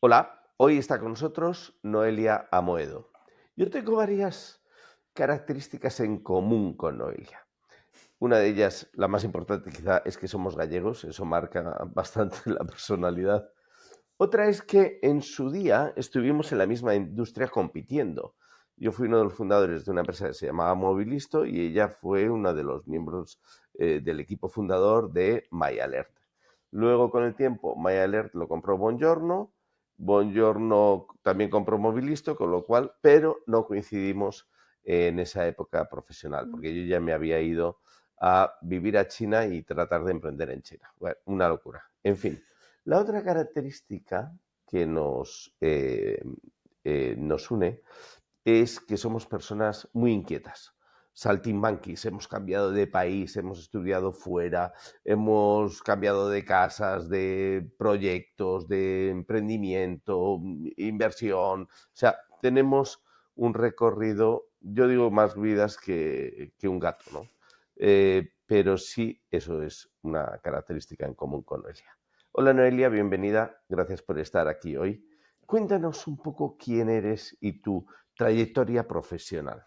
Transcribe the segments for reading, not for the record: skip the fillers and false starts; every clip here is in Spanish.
Hola, hoy está con nosotros Noelia Amoedo. Yo tengo varias características en común con Noelia. Una de ellas, la más importante quizá, es que somos gallegos, eso marca bastante la personalidad. Otra es que en su día estuvimos en la misma industria compitiendo. Yo fui uno de los fundadores de una empresa que se llamaba Movilisto y ella fue uno de los miembros del equipo fundador de MyAlert. Luego, con el tiempo, MyAlert lo compró Bongiorno. Bongiorno también compró Movilisto, con lo cual, pero no coincidimos en esa época profesional, porque yo ya me había ido a vivir a China y tratar de emprender en China. Bueno, una locura. En fin, la otra característica que nos une es que somos personas muy inquietas. Saltimbanquis, hemos cambiado de país, hemos estudiado fuera, hemos cambiado de casas, de proyectos, de emprendimiento, inversión. O sea, tenemos un recorrido, yo digo más vidas que un gato, ¿no? Pero sí, eso es una característica en común con Noelia. Hola Noelia, bienvenida, gracias por estar aquí hoy. Cuéntanos un poco quién eres y tu trayectoria profesional.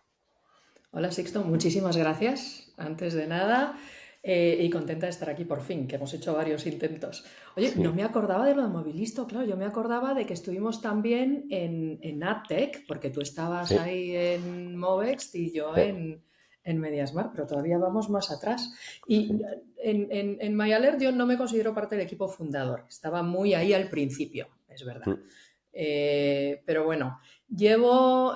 Hola Sixto, muchísimas gracias, antes de nada, y contenta de estar aquí por fin, que hemos hecho varios intentos. Oye, no Sí, me acordaba de lo de Movilisto, claro, yo me acordaba de que estuvimos también en AdTech, porque tú estabas sí. ahí en Movext y yo en Mediasmart, pero todavía vamos más atrás. Y Sí. en MyAlert yo no me considero parte del equipo fundador, estaba muy ahí al principio, es verdad. Pero bueno, llevo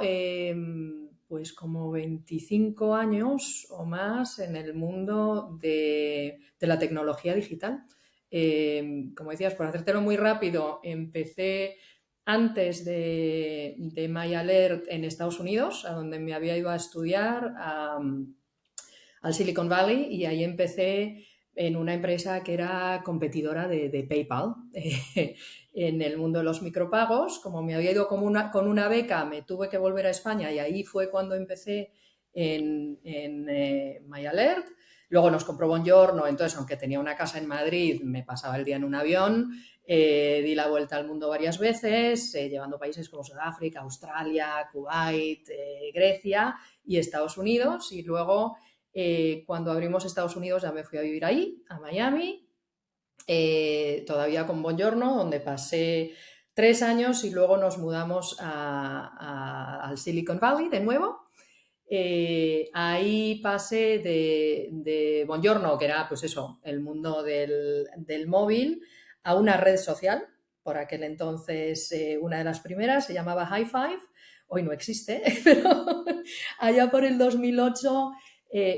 pues como 25 años o más en el mundo de la tecnología digital. Como decías, por hacértelo muy rápido, empecé antes de MyAlert en Estados Unidos, a donde me había ido a estudiar al Silicon Valley, y ahí empecé en una empresa que era competidora de PayPal en el mundo de los micropagos. Como me había ido con una beca, me tuve que volver a España y ahí fue cuando empecé en MyAlert. Luego nos compró Bongiorno, entonces aunque tenía una casa en Madrid, me pasaba el día en un avión. Di la vuelta al mundo varias veces, llevando países como Sudáfrica, Australia, Kuwait, Grecia y Estados Unidos. Y luego, cuando abrimos Estados Unidos, ya me fui a vivir ahí, a Miami, todavía con Bongiorno, donde pasé 3 años y luego nos mudamos al Silicon Valley de nuevo. Ahí pasé de Bongiorno, que era pues eso, el mundo del móvil, a una red social. Por aquel entonces, una de las primeras se llamaba High Five, hoy no existe, pero allá por el 2008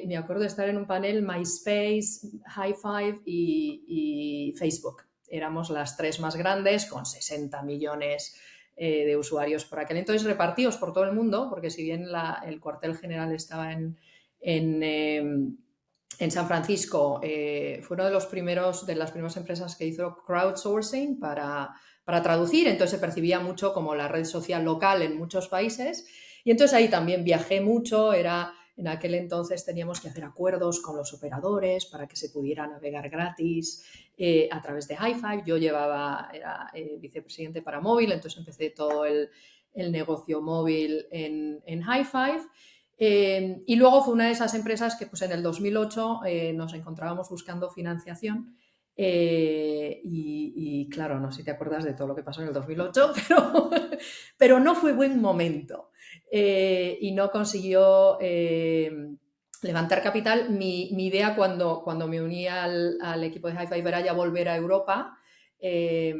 me acuerdo de estar en un panel MySpace, High Five y Facebook. Éramos las tres más grandes con 60 millones de usuarios por aquel entonces, repartidos por todo el mundo, porque si bien el cuartel general estaba en, eh, en San Francisco, fue uno de de las primeras empresas que hizo crowdsourcing para traducir, entonces se percibía mucho como la red social local en muchos países, y entonces ahí también viajé mucho. En aquel entonces teníamos que hacer acuerdos con los operadores para que se pudiera navegar gratis a través de HiFi. Yo era vicepresidente para móvil, entonces empecé todo el negocio móvil en HiFi. Y luego fue una de esas empresas que pues en el 2008 nos encontrábamos buscando financiación. Y claro, no sé si te acuerdas de todo lo que pasó en el 2008, pero no fue buen momento. Y no consiguió levantar capital. Mi idea cuando me uní al equipo de High Five era ya volver a Europa. Eh,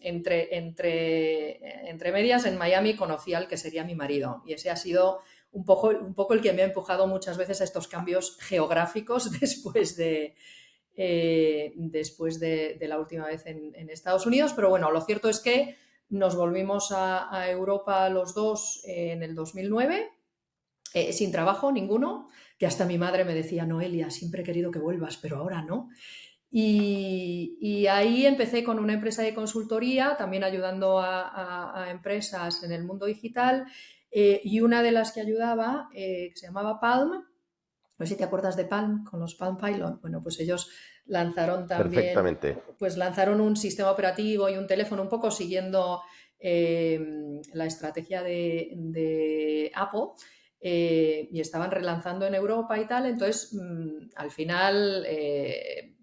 entre medias, en Miami conocí al que sería mi marido, y ese ha sido un poco el que me ha empujado muchas veces a estos cambios geográficos después de la última vez en Estados Unidos. Pero bueno, lo cierto es que nos volvimos a Europa los dos en el 2009, sin trabajo ninguno, que hasta mi madre me decía: Noelia, siempre he querido que vuelvas, pero ahora no. Y ahí empecé con una empresa de consultoría, también ayudando a empresas en el mundo digital, y una de las que ayudaba, que se llamaba Palm. No sé si te acuerdas de Palm, con los Palm Pilot. Bueno, pues ellos lanzaron también, perfectamente. pues lanzaron un sistema operativo y un teléfono un poco siguiendo la estrategia de Apple. Y estaban relanzando en Europa y tal, entonces al final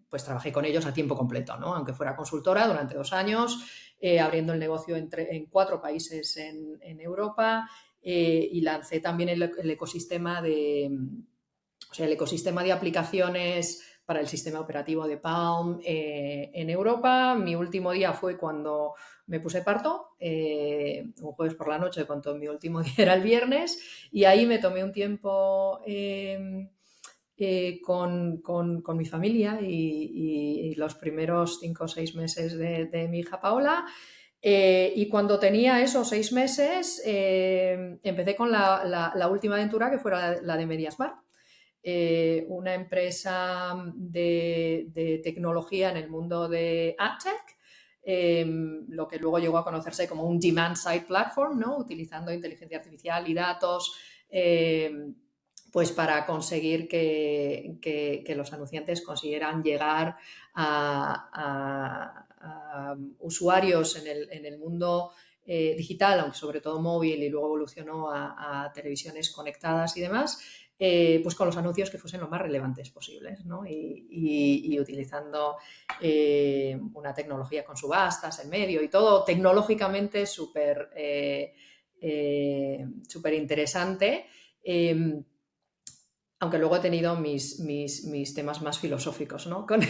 pues trabajé con ellos a tiempo completo, ¿no? Aunque fuera consultora durante 2 años, abriendo el negocio en 4 países en Europa, y lancé también el ecosistema o sea, el ecosistema de aplicaciones para el sistema operativo de Palm en Europa. Mi último día fue cuando me puse parto, un jueves por la noche, cuando mi último día era el viernes, y ahí me tomé un tiempo con mi familia y los primeros 5 o 6 meses de mi hija Paola. Y cuando tenía esos 6 meses, empecé con la última aventura, que fuera la de Mediasmart, una empresa de tecnología en el mundo de AdTech, lo que luego llegó a conocerse como un demand side platform, ¿no? Utilizando inteligencia artificial y datos, pues para conseguir que los anunciantes consiguieran llegar a usuarios en el mundo digital, aunque sobre todo móvil, y luego evolucionó a televisiones conectadas y demás, pues con los anuncios que fuesen lo más relevantes posibles, ¿no? Y utilizando una tecnología con subastas en medio y todo tecnológicamente súper interesante. Aunque luego he tenido mis temas más filosóficos, ¿no? Con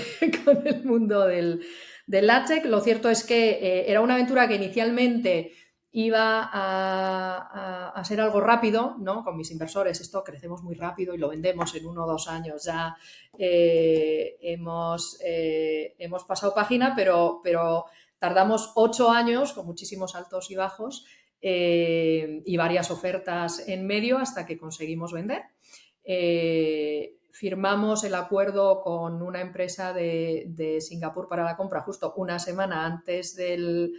el mundo del LaTeX. Lo cierto es que era una aventura que inicialmente iba a ser algo rápido, ¿no? Con mis inversores, esto crecemos muy rápido y lo vendemos en 1 o 2 años ya. Hemos pasado página, pero tardamos 8 años con muchísimos altos y bajos, y varias ofertas en medio hasta que conseguimos vender. Firmamos el acuerdo con una empresa de Singapur para la compra justo una semana antes de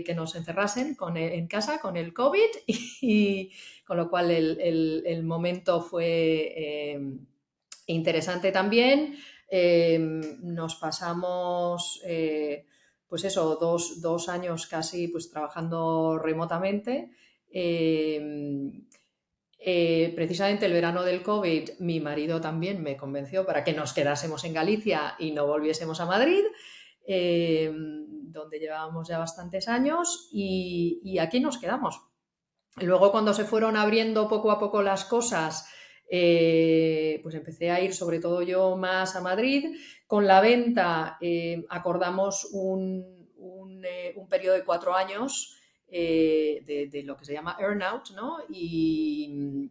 que nos encerrasen en casa con el COVID, y con lo cual el momento fue interesante también. Nos pasamos pues eso, 2 años casi pues trabajando remotamente. Precisamente el verano del COVID, mi marido también me convenció para que nos quedásemos en Galicia y no volviésemos a Madrid, donde llevábamos ya bastantes años, y aquí nos quedamos. Luego, cuando se fueron abriendo poco a poco las cosas, pues empecé a ir sobre todo yo más a Madrid. Con la venta acordamos un periodo de 4 años de lo que se llama earn-out, ¿no? Y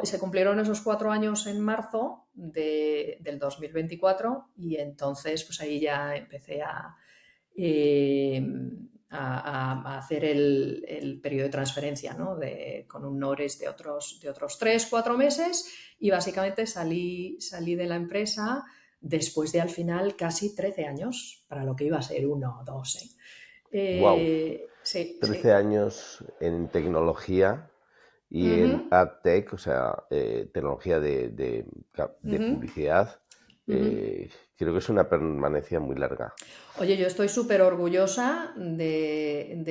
se cumplieron esos 4 años en marzo del 2024, y entonces pues ahí ya empecé eh, a hacer el periodo de transferencia, ¿no? Con un NORES de otros 3 o 4 meses, y básicamente salí de la empresa después de al final casi 13 años, para lo que iba a ser 1 o 2. Wow, Sí, 13 sí. años en tecnología y en Ujú, AdTech, o sea, tecnología de ujú, publicidad. ujú. Creo que es una permanencia muy larga. Oye, yo estoy súper orgullosa de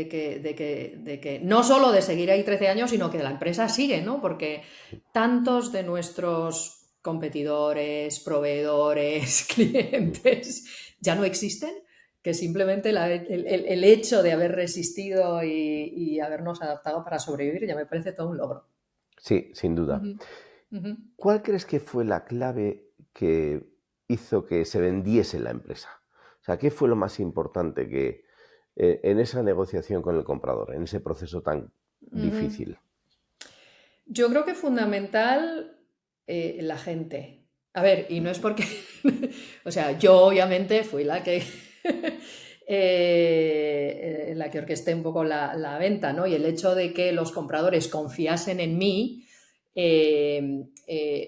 que no solo de seguir ahí 13 años, sino que la empresa sigue, ¿no? Porque tantos de nuestros competidores, proveedores, clientes ya no existen, que simplemente el hecho de haber resistido y habernos adaptado para sobrevivir ya me parece todo un logro. Sí, sin duda. Ujú, ujú. ¿Cuál crees que fue la clave que hizo que se vendiese la empresa? O sea, ¿qué fue lo más importante que en esa negociación con el comprador, en ese proceso tan Ujú. difícil? Yo creo que fundamental la gente. A ver, y no es porque, o sea, yo obviamente fui la que orquesté un poco la venta, ¿no? Y el hecho de que los compradores confiasen en mí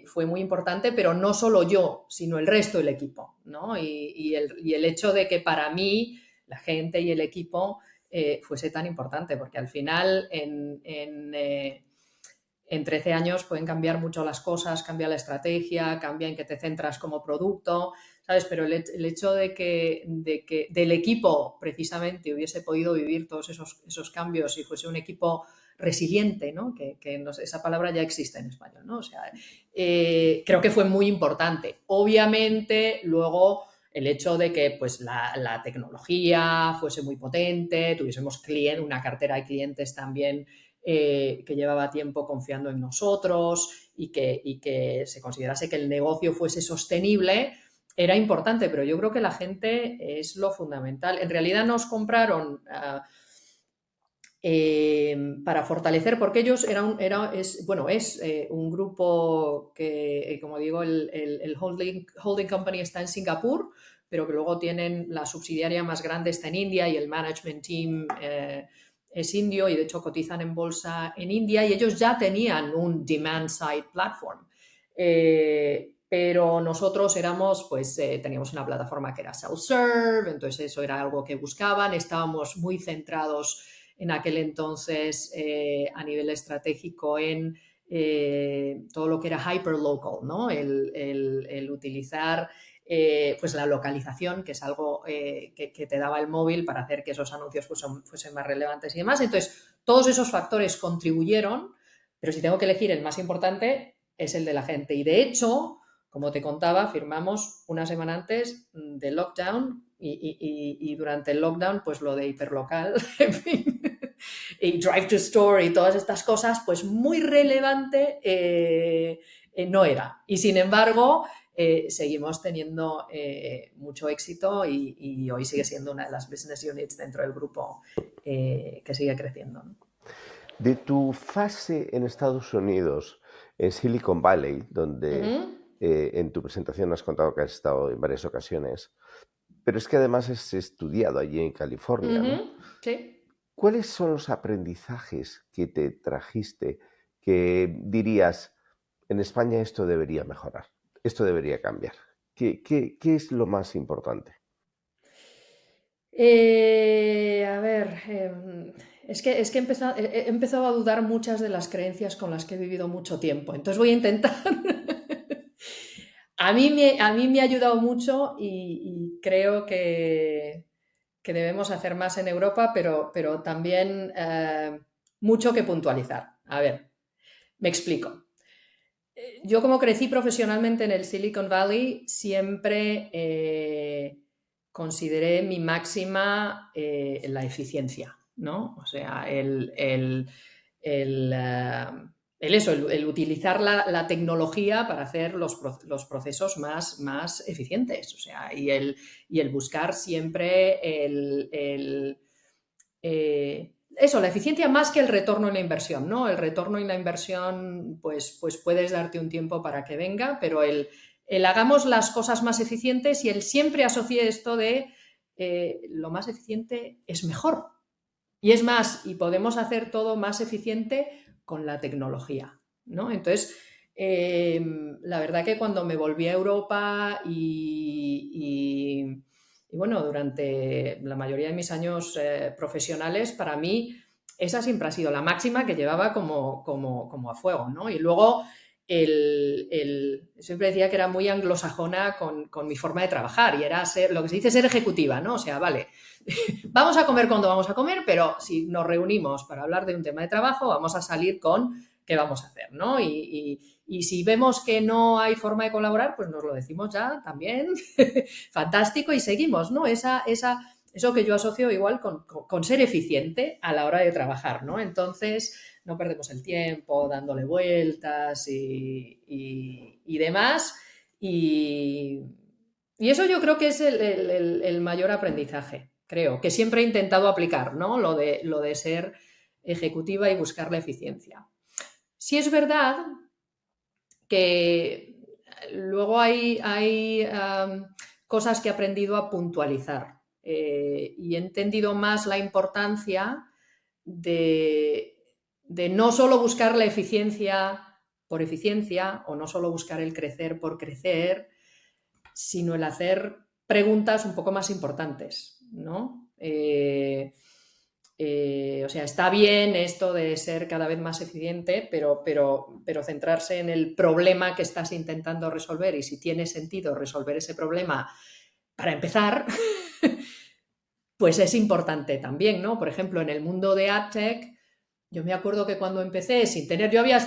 fue muy importante, pero no solo yo, sino el resto del equipo, ¿no? Y el hecho de que para mí la gente y el equipo fuese tan importante, porque al final en 13 años pueden cambiar mucho las cosas, cambia la estrategia, cambia en qué te centras como producto, ¿sabes? Pero el hecho de que del equipo precisamente hubiese podido vivir todos esos cambios y fuese un equipo resiliente, ¿no? Esa palabra ya existe en español, ¿no? O sea, creo que fue muy importante. Obviamente, luego el hecho de que pues, la tecnología fuese muy potente, tuviésemos una cartera de clientes también que llevaba tiempo confiando en nosotros y que se considerase que el negocio fuese sostenible, era importante, pero yo creo que la gente es lo fundamental. En realidad nos compraron para fortalecer, porque ellos es un grupo que, como digo, el holding company está en Singapur, pero que luego tienen la subsidiaria más grande está en India y el management team es indio y de hecho cotizan en bolsa en India y ellos ya tenían un demand side platform. Pero nosotros teníamos una plataforma que era self-serve, entonces eso era algo que buscaban, estábamos muy centrados en aquel entonces a nivel estratégico en todo lo que era hyperlocal, ¿no? El utilizar pues la localización, que es algo que te daba el móvil para hacer que esos anuncios fuesen más relevantes y demás. Entonces, todos esos factores contribuyeron, pero si tengo que elegir el más importante es el de la gente. Y de hecho, como te contaba, firmamos una semana antes del lockdown y durante el lockdown, pues lo de hiperlocal, en fin, y drive to store y todas estas cosas, pues muy relevante no era. Y sin embargo, seguimos teniendo mucho éxito y hoy sigue siendo una de las business units dentro del grupo que sigue creciendo, ¿no? De tu fase en Estados Unidos, en Silicon Valley, donde en tu presentación has contado que has estado en varias ocasiones, pero es que además has estudiado allí en California, ¿no? Sí. ¿Cuáles son los aprendizajes que te trajiste que dirías, en España esto debería mejorar, esto debería cambiar? ¿Qué es lo más importante? A ver, es que he empezado a dudar muchas de las creencias con las que he vivido mucho tiempo. Entonces voy a intentar. A mí me ha ayudado mucho y creo que debemos hacer más en Europa, pero también mucho que puntualizar. A ver, me explico. Yo como crecí profesionalmente en el Silicon Valley, siempre consideré mi máxima la eficiencia, ¿no? O sea, el utilizar la tecnología para hacer los procesos más eficientes, o sea, y el buscar siempre eso, la eficiencia más que el retorno en la inversión, ¿no? El retorno en la inversión, pues puedes darte un tiempo para que venga, pero el hagamos las cosas más eficientes y el siempre asocie esto de lo más eficiente es mejor. Y es más, y podemos hacer todo más eficiente con la tecnología, ¿no? Entonces, la verdad que cuando me volví a Europa y bueno, durante la mayoría de mis años profesionales, para mí esa siempre ha sido la máxima que llevaba como a fuego, ¿no? Y luego siempre decía que era muy anglosajona con mi forma de trabajar y era lo que se dice ser ejecutiva, ¿no? O sea, vale, vamos a comer cuando vamos a comer, pero si nos reunimos para hablar de un tema de trabajo, vamos a salir con qué vamos a hacer, ¿no? Y si vemos que no hay forma de colaborar, pues nos lo decimos ya también, fantástico, y seguimos, ¿no? Eso que yo asocio igual con ser eficiente a la hora de trabajar, ¿no? Entonces, no perdemos el tiempo dándole vueltas y demás. Y eso yo creo que es el mayor aprendizaje, creo, que siempre he intentado aplicar, ¿no? Lo de ser ejecutiva y buscar la eficiencia. Sí es verdad que luego hay cosas que he aprendido a puntualizar y he entendido más la importancia de no solo buscar la eficiencia por eficiencia o no solo buscar el crecer por crecer, sino el hacer preguntas un poco más importantes, ¿no? O sea, está bien esto de ser cada vez más eficiente, pero centrarse en el problema que estás intentando resolver y si tiene sentido resolver ese problema para empezar, pues es importante también, ¿no? Por ejemplo, en el mundo de AdTech, yo me acuerdo que cuando empecé, sin tener, yo había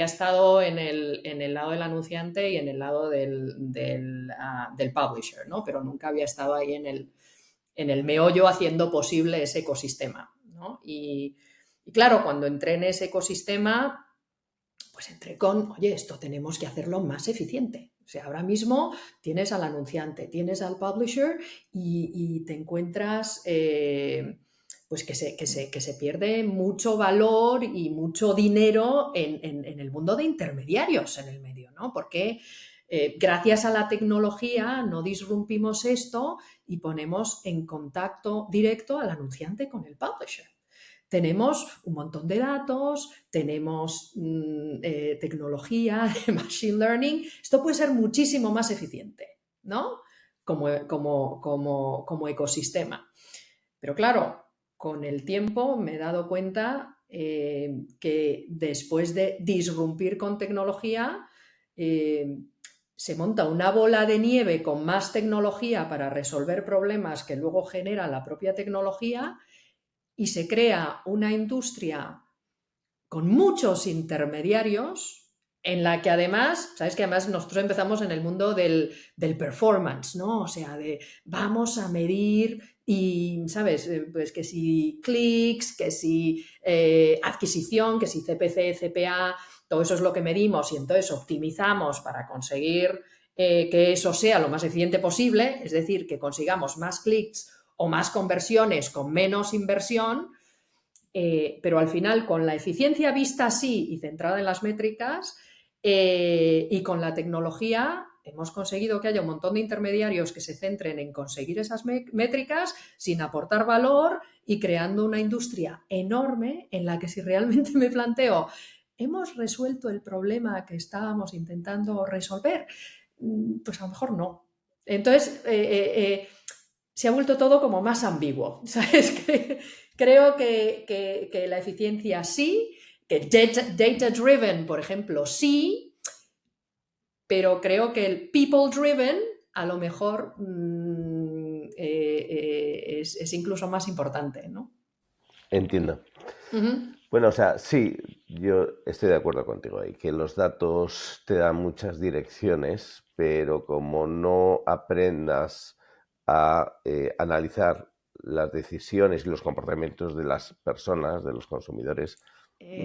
estado en el lado del anunciante y en el lado del publisher, ¿no? Pero nunca había estado ahí en el meollo haciendo posible ese ecosistema, ¿no? Y claro, cuando entré en ese ecosistema, pues entré con, oye, esto tenemos que hacerlo más eficiente. O sea, ahora mismo tienes al anunciante, tienes al publisher y te encuentras pues que se pierde mucho valor y mucho dinero en el mundo de intermediarios en el medio, ¿no? Porque gracias a la tecnología no disrumpimos esto y ponemos en contacto directo al anunciante con el publisher. Tenemos un montón de datos, tenemos tecnología de machine learning. Esto puede ser muchísimo más eficiente, ¿no? Como ecosistema. Pero claro, con el tiempo me he dado cuenta que después de disrumpir con tecnología, se monta una bola de nieve con más tecnología para resolver problemas que luego genera la propia tecnología y se crea una industria con muchos intermediarios en la que además, sabes que además nosotros empezamos en el mundo del performance, ¿no? O sea, de vamos a medir y, ¿sabes? Pues que si clics, que si adquisición, que si CPC, CPA, todo eso es lo que medimos y entonces optimizamos para conseguir que eso sea lo más eficiente posible, es decir, que consigamos más clics o más conversiones con menos inversión, pero al final con la eficiencia vista así y centrada en las métricas y con la tecnología hemos conseguido que haya un montón de intermediarios que se centren en conseguir esas métricas sin aportar valor y creando una industria enorme en la que si realmente me planteo, ¿hemos resuelto el problema que estábamos intentando resolver? Pues a lo mejor no. Entonces, se ha vuelto todo como más ambiguo, ¿sabes? Creo que la eficiencia sí, que data-driven, por ejemplo, sí, pero creo que el people-driven a lo mejor es incluso más importante, ¿no? Entiendo. Ujú. Bueno, o sea, sí, yo estoy de acuerdo contigo ahí, que los datos te dan muchas direcciones, pero como no aprendas a analizar las decisiones y los comportamientos de las personas, de los consumidores,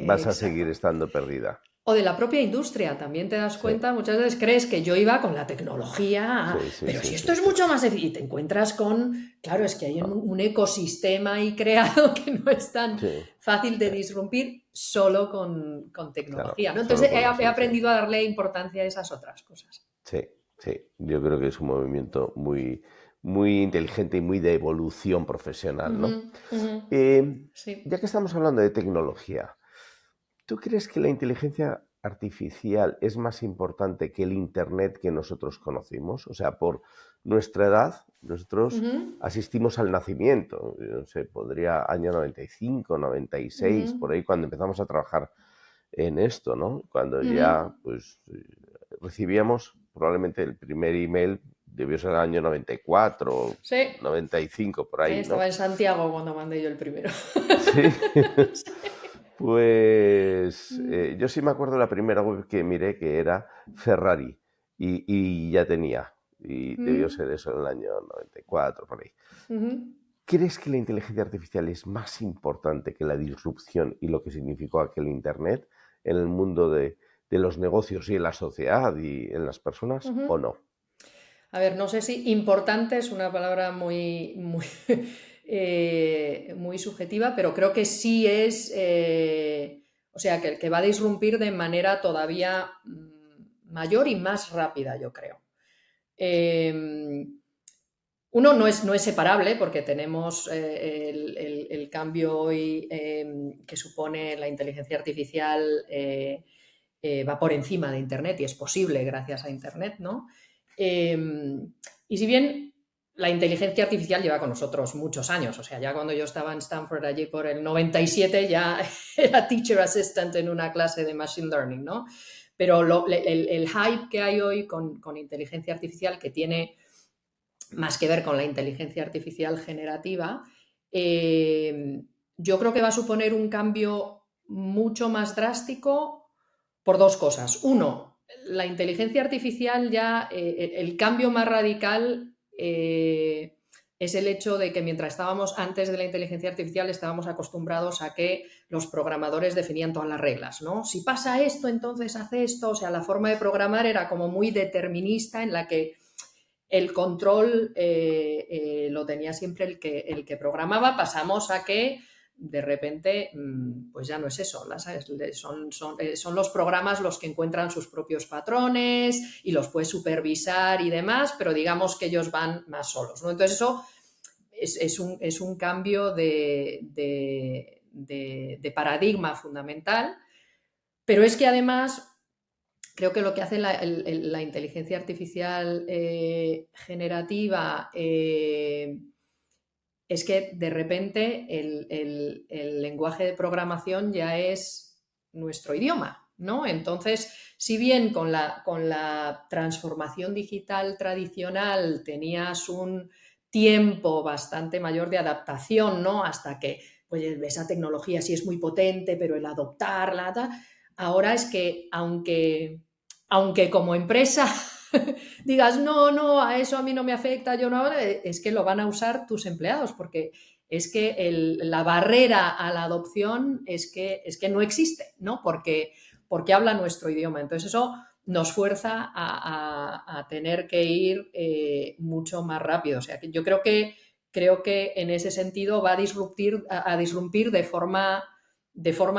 vas a seguir Exacto. estando perdida. O de la propia industria, también te das Sí, cuenta, muchas veces crees que yo iba con la tecnología, sí, sí, pero sí, si sí, esto es sí. mucho más eficiente, y te encuentras con, claro, es que hay Ah, un ecosistema ahí creado que no es tan sí, fácil de sí, disrumpir solo con claro, tecnología, ¿no? solo Entonces con la he solución. aprendido a darle importancia a esas otras cosas. Sí, sí, yo creo que es un movimiento muy, muy inteligente y muy de evolución profesional, Ujú, ¿no? ujú. Eh, Sí. ya que estamos hablando de tecnología, ¿tú crees que la inteligencia artificial es más importante que el Internet que nosotros conocimos? O sea, por nuestra edad, nosotros Ujú, asistimos al nacimiento, yo no sé, podría año 95, 96, ujú, por ahí cuando empezamos a trabajar en esto, ¿no? Cuando ujú. ya, pues, recibíamos probablemente el primer email, debió ser el año 94, Sí, 95, por ahí, estaba ¿no? en Santiago cuando mandé yo el primero. Sí. Sí. Pues Mm, yo sí me acuerdo la primera web que miré que era Ferrari y ya tenía, y debió mm, ser eso en el año 94, por ahí. ujú. ¿Crees que la inteligencia artificial es más importante que la disrupción y lo que significó aquel Internet en el mundo de los negocios y en la sociedad y en las personas o Ujú. no? A ver, no sé si importante es una palabra muy subjetiva, pero creo que sí es, o sea, que va a disrumpir de manera todavía mayor y más rápida, yo creo. Eh, Uno no es separable porque tenemos el cambio hoy que supone la inteligencia artificial va por encima de Internet y es posible gracias a Internet, ¿no? Eh, y si bien la inteligencia artificial lleva con nosotros muchos años. O sea, ya cuando yo estaba en Stanford allí por el 97 ya era teacher assistant en una clase de machine learning, ¿no? Pero el hype que hay hoy con inteligencia artificial, que tiene más que ver con la inteligencia artificial generativa, yo creo que va a suponer un cambio mucho más drástico por dos cosas. Uno, la inteligencia artificial ya, el cambio más radical es el hecho de que mientras estábamos antes de la inteligencia artificial estábamos acostumbrados a que los programadores definían todas las reglas, ¿no? Si pasa esto, entonces hace esto. O sea, la forma de programar era como muy determinista, en la que el control lo tenía siempre el que programaba. Pasamos a que de repente, pues ya no es eso, son los programas los que encuentran sus propios patrones y los puedes supervisar y demás, pero digamos que ellos van más solos, ¿no? Entonces eso es un cambio de paradigma fundamental, pero es que además creo que lo que hace la inteligencia artificial generativa es que de repente el lenguaje de programación ya es nuestro idioma, ¿no? Entonces, si bien con la transformación digital tradicional tenías un tiempo bastante mayor de adaptación, ¿no? Hasta que pues, esa tecnología sí es muy potente, pero el adoptarla, ahora es que aunque como empresa digas, no, a eso a mí no me afecta, yo no, es que lo van a usar tus empleados, porque es que la barrera a la adopción es que no existe, ¿no? Porque habla nuestro idioma. Entonces eso nos fuerza a tener que ir mucho más rápido. O sea, que yo creo que en ese sentido va a disrumpir de forma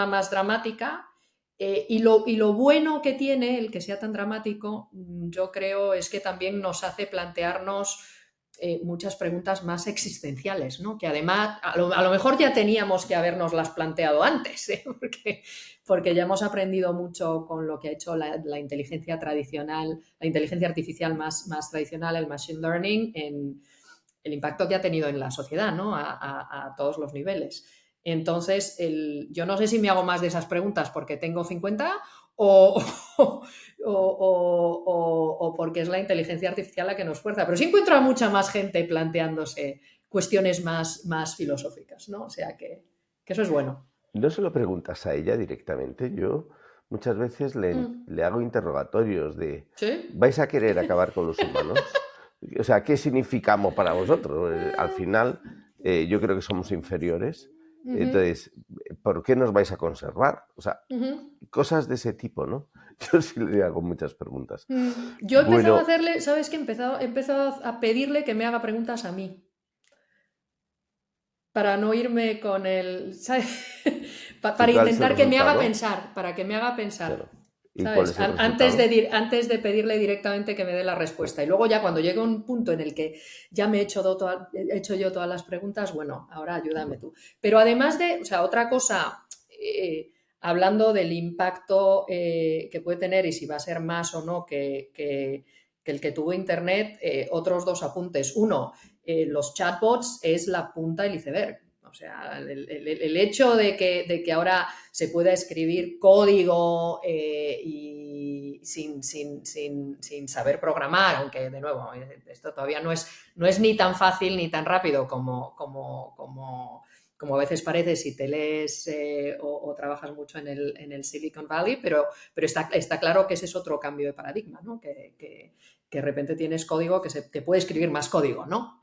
más dramática. Y lo bueno que tiene el que sea tan dramático, yo creo, es que también nos hace plantearnos muchas preguntas más existenciales, ¿no? Que además a lo mejor ya teníamos que habernoslas planteado antes, ¿eh? Porque ya hemos aprendido mucho con lo que ha hecho la inteligencia tradicional, la inteligencia artificial más tradicional, el machine learning, en el impacto que ha tenido en la sociedad, ¿no? A todos los niveles. Entonces, yo no sé si me hago más de esas preguntas porque tengo 50 o, o porque es la inteligencia artificial la que nos fuerza. Pero sí encuentro a mucha más gente planteándose cuestiones más filosóficas, ¿no? O sea que eso es bueno. No se lo preguntas a ella directamente. Yo muchas veces le hago interrogatorios de, ¿Sí? ¿vais a querer acabar con los humanos? O sea, ¿qué significamos para vosotros? Al final, yo creo que somos inferiores. Entonces, ¿por qué nos vais a conservar? O sea, cosas de ese tipo, ¿no? Yo sí le hago muchas preguntas. Yo he empezado a Bueno, hacerle, ¿sabes qué? He empezado a pedirle que me haga preguntas a mí. Para no irme con el, ¿sabes? ¿y Para cuál es el intentar que me haga resultado? pensar, para que me haga pensar, Claro. ¿Y cuál ¿sabes? es el resultado? Antes de pedirle directamente que me dé la respuesta. Y luego ya cuando llegue un punto en el que ya me he hecho yo todas las preguntas, bueno, ahora ayúdame tú. Pero además o sea, otra cosa, hablando del impacto que puede tener y si va a ser más o no que el que tuvo Internet, otros dos apuntes. Uno, los chatbots es la punta del iceberg. O sea, el hecho de que ahora se pueda escribir código y sin saber programar, aunque de nuevo, esto todavía no es ni tan fácil ni tan rápido como a veces parece si te lees o trabajas mucho en el Silicon Valley, pero está claro que ese es otro cambio de paradigma, ¿no? Que de repente tienes código que puede escribir más código, ¿no?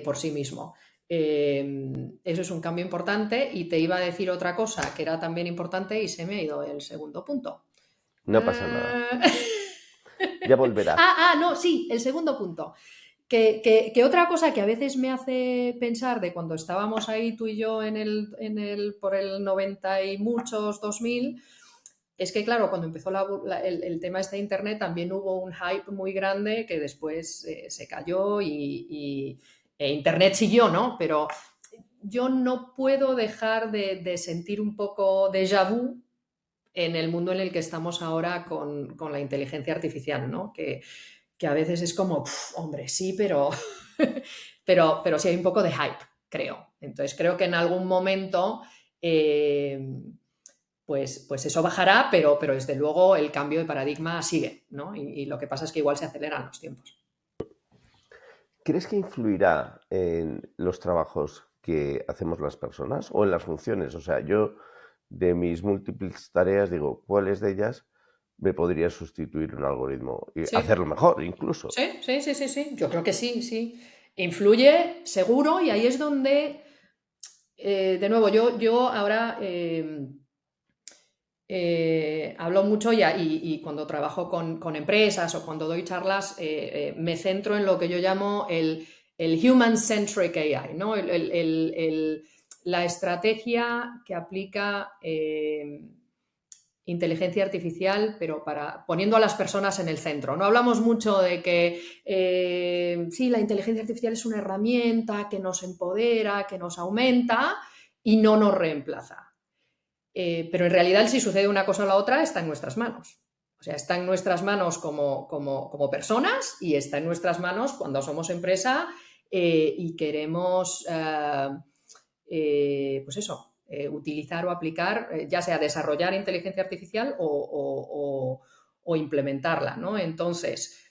Por sí mismo. Eso es un cambio importante y te iba a decir otra cosa que era también importante y se me ha ido el segundo punto. No pasa nada. Ya volverá. No, sí, el segundo punto. Que otra cosa que a veces me hace pensar de cuando estábamos ahí tú y yo por el 90 y muchos, 2000, es que, claro, cuando empezó el tema este de Internet también hubo un hype muy grande que después se cayó e Internet siguió, ¿no? Pero yo no puedo dejar de sentir un poco déjà vu en el mundo en el que estamos ahora con la inteligencia artificial, ¿no? que a veces es como, hombre, sí, pero, pero sí hay un poco de hype, creo. Entonces creo que en algún momento pues eso bajará, pero desde luego el cambio de paradigma sigue, ¿no? Y lo que pasa es que igual se aceleran los tiempos. ¿Crees que influirá en los trabajos que hacemos las personas o en las funciones? O sea, yo de mis múltiples tareas digo, ¿cuáles de ellas me podría sustituir un algoritmo y Sí, hacerlo mejor incluso? sí, sí, sí, sí, sí. Yo creo que sí, sí. Influye, seguro, y ahí es donde, de nuevo, yo ahora hablo mucho y cuando trabajo con empresas o cuando doy charlas, me centro en lo que yo llamo el human-centric AI, ¿no? La estrategia que aplica inteligencia artificial, pero poniendo a las personas en el centro. No hablamos mucho de que sí, la inteligencia artificial es una herramienta que nos empodera, que nos aumenta y no nos reemplaza. Pero en realidad, si sucede una cosa o la otra, está en nuestras manos. O sea, está en nuestras manos como personas y está en nuestras manos cuando somos empresa y queremos, pues eso, utilizar o aplicar, ya sea desarrollar inteligencia artificial o implementarla, ¿no? Entonces,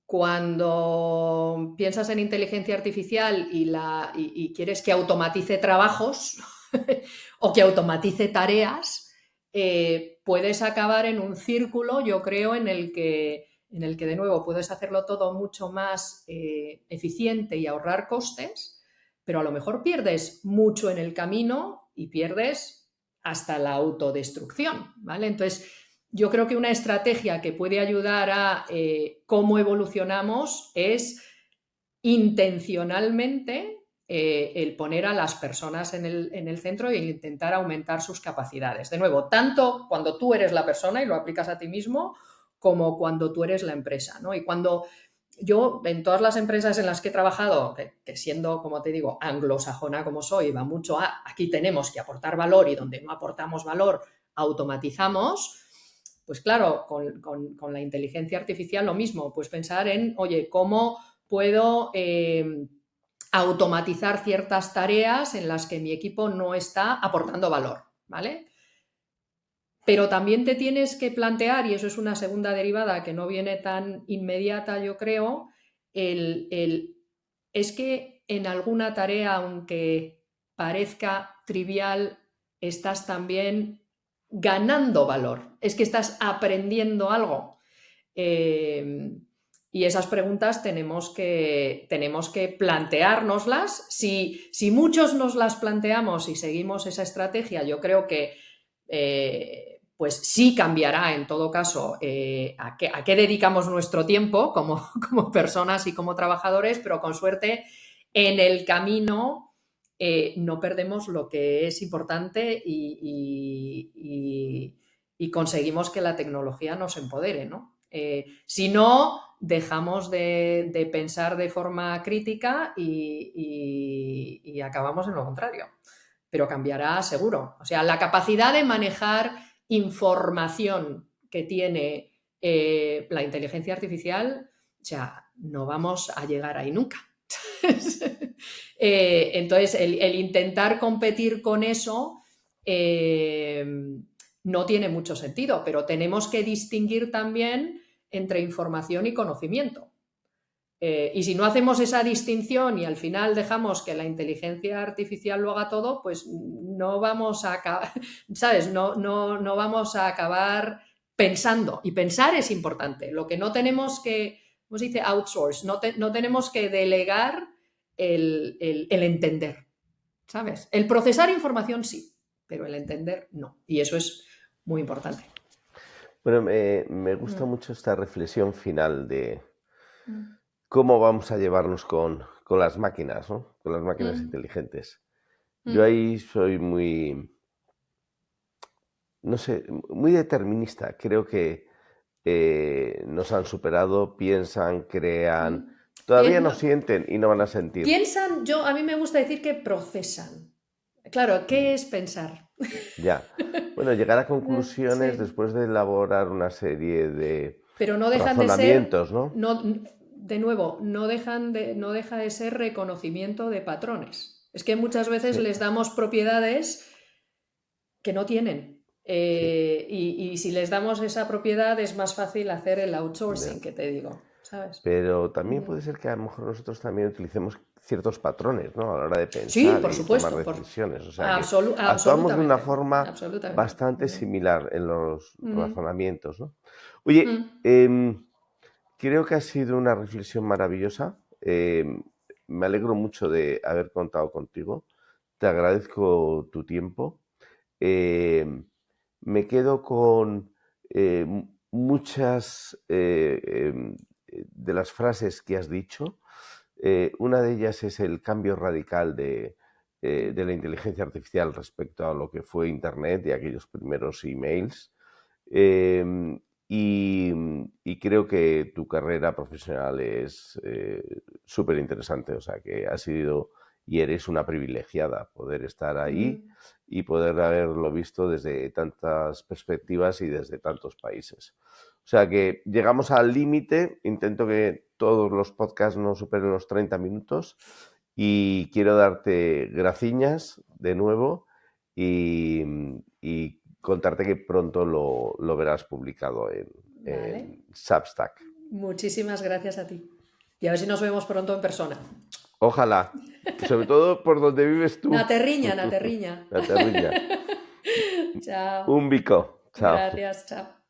cuando piensas en inteligencia artificial y quieres que automatice trabajos o que automatice tareas, puedes acabar en un círculo, yo creo, en el que de nuevo puedes hacerlo todo mucho más eficiente y ahorrar costes, pero a lo mejor pierdes mucho en el camino y pierdes hasta la autodestrucción, ¿vale? Entonces, yo creo que una estrategia que puede ayudar a cómo evolucionamos es intencionalmente el poner a las personas en el centro e intentar aumentar sus capacidades. De nuevo, tanto cuando tú eres la persona y lo aplicas a ti mismo, como cuando tú eres la empresa, ¿no? Y cuando yo, en todas las empresas en las que he trabajado, que siendo, como te digo, anglosajona como soy, va mucho a aquí tenemos que aportar valor y donde no aportamos valor, automatizamos, pues claro, con la inteligencia artificial lo mismo, pues pensar en, oye, ¿cómo puedo automatizar ciertas tareas en las que mi equipo no está aportando valor, ¿vale? Pero también te tienes que plantear, y eso es una segunda derivada que no viene tan inmediata, yo creo, es que en alguna tarea, aunque parezca trivial, estás también ganando valor, es que estás aprendiendo algo. Y esas preguntas tenemos que planteárnoslas. Si muchos nos las planteamos y seguimos esa estrategia, yo creo que pues sí cambiará en todo caso a qué dedicamos nuestro tiempo como personas y como trabajadores, pero con suerte en el camino no perdemos lo que es importante y conseguimos que la tecnología nos empodere, ¿no? Si no, dejamos de pensar de forma crítica y acabamos en lo contrario. Pero cambiará seguro. O sea, la capacidad de manejar información que tiene la inteligencia artificial, o sea, no vamos a llegar ahí nunca. Entonces, el intentar competir con eso no tiene mucho sentido, pero tenemos que distinguir también entre información y conocimiento. Y si no hacemos esa distinción y al final dejamos que la inteligencia artificial lo haga todo, pues no vamos a acabar, ¿sabes? No vamos a acabar pensando. Y pensar es importante. Lo que no tenemos que, ¿cómo se dice? Outsource. No tenemos que delegar el entender, ¿sabes? El procesar información sí, pero el entender no. Y eso es muy importante. Bueno, me gusta Mm, mucho esta reflexión final de mm, cómo vamos a llevarnos con las máquinas, ¿no? Con las máquinas mm, inteligentes. Yo mm, ahí soy muy, no sé, muy determinista. Creo que nos han superado, piensan, crean, mm. todavía no No, sienten y no van a sentir. piensan, a mí me gusta decir que procesan. Claro, ¿qué es pensar? Ya. Bueno, llegar a conclusiones Sí. después de elaborar una serie de Pero no dejan de ser, razonamientos, ¿no? de nuevo, no deja de ser reconocimiento de patrones. Es que muchas veces Sí, les damos propiedades que no tienen. sí, Y si les damos esa propiedad es más fácil hacer el outsourcing, ya. que te digo, ¿sabes? Pero también Ujú. puede ser que a lo mejor nosotros también utilicemos ciertos patrones, ¿no? A la hora de Sí, pensar por y tomar supuesto, decisiones. O sea que actuamos de una absolutamente, forma absolutamente. bastante Ujú, similar en los ujú, razonamientos, ¿no? Oye, mm. creo que ha sido una reflexión maravillosa. Me alegro mucho de haber contado contigo. Te agradezco tu tiempo. Eh, Me quedo con muchas de las frases que has dicho. Una de ellas es el cambio radical de la inteligencia artificial respecto a lo que fue Internet y aquellos primeros emails. Eh, y creo que tu carrera profesional es súper interesante, o sea que has sido y eres una privilegiada poder estar ahí Mm. y poder haberlo visto desde tantas perspectivas y desde tantos países. O sea que llegamos al límite, intento que todos los podcasts no superen los 30 minutos y quiero darte graciñas de nuevo y contarte que pronto lo verás publicado Vale. en Substack. Muchísimas gracias a ti. Y a ver si nos vemos pronto en persona. Ojalá, sobre todo por donde vives Na tú, terriña, na terriña. la terriña. Chao. Un bico, chao. Gracias, chao.